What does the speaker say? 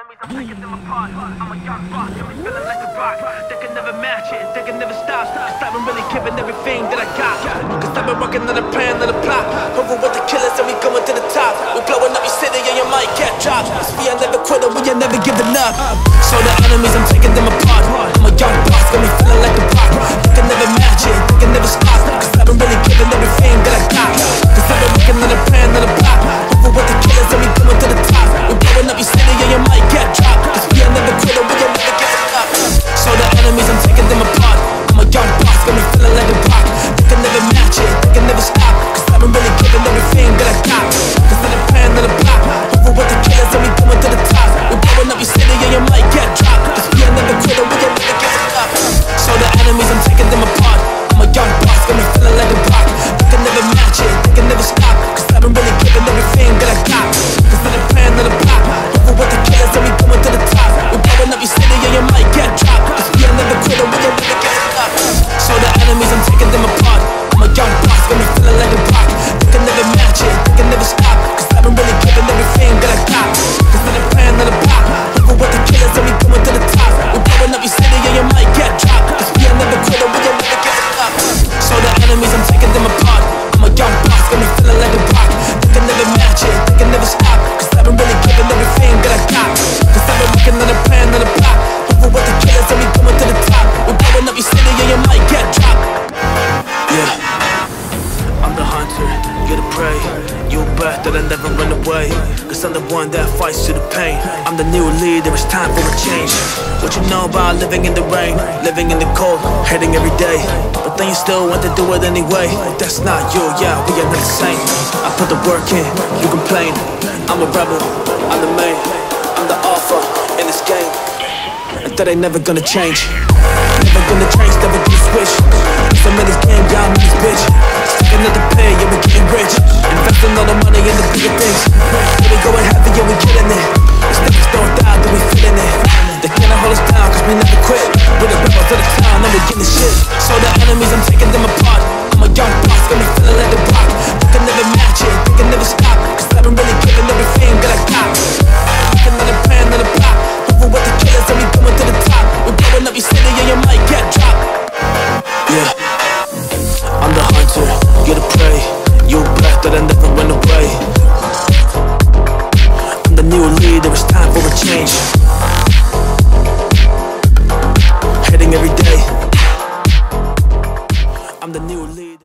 enemies, I'm taking them apart. I'm a young boss, I'm feeling like a rock. They can never match it, they can never stop. Cause I've been really giving everything that I got. Cause I've been working on a plan, on a plot. Over with the killers and we going to the top. We blowing up your city and you might get dropped. Cause we are never quitting, we are never giving up. So the enemies, I'm taking them apart. I'm a young boss, got me feeling like a rock. They can never match it, they can never stop. Cause I've been really giving everything that I got. Cause I've been working on a plan, on a plot. Over with the killers and we going to the top. We blowing up your city and you might get dropped. Cause we are never quitting, we are never giving up. So the enemies, I'm taking them apart. I'm a young boss, got me feeling like a rock. They can never match it, they can never stop. Cause I've been really giving everything that I got. Cause I'm a plan, on a plot. Over with the killers and we going to the top. We blowing up your city and you might get dropped. Cause we are never quitting, we are never giving up. So the enemies, I'm taking them apart. I'm a young boss, got me feeling like a rock. They can never match it, they can never stop. Cause I've been really giving everything that I got. Cause I'm a plan, on a plot. Over with the killers and we going to the top. We blowing up your city and you might get dropped. Cause we are never quitting, we are never giving up. So the enemies, I'm taking them apart. I'm a young boss, got me feeling like a rock. They can never match it, they can never stop. Cause I've been really giving everything that I got. Cause I'm a plan, on a plot. Over with the killers and we going to the top. We blowing up your city and you might get dropped. Cause we are never quitting, we are never giving up. So the enemies, I'm taking them apart. I'm a young boss, got me feeling like a rock. They can never match it, they can never stop. Cause I've been really giving everything that I got. Cause I've been working on a plan, on a plot. Over with the killers and we going to the top. We blowing up your city and you might get dropped. Yeah, I'm the hunter, you're the prey. You bet that I never run away. Cause I'm the one that fights to the pain. I'm the new leader, it's time for a change. What you know about living in the rain, living in the cold, hating every day, but then you still want to do it anyway. That's not you, yeah, we are not the same. I put the work in, you complain. I'm a rebel, I'm the main, I'm the alpha in this game. And that ain't never gonna change. Never gonna change, never gonna switch. Cause I'm in this game, y'all in this bitch. Sticking at the pay, yeah, we getting rich. Investing all the money in the bigger things. Yeah, we going heavy, yeah, we killing it. These niggas don't die, then we feeling it. They cannot hold us down, cause we never quit. We're the rebels of the town, and we getting shit. So the enemies, I'm taking them apart. I'm a young boss, got me feeling like a rock. They can never match it.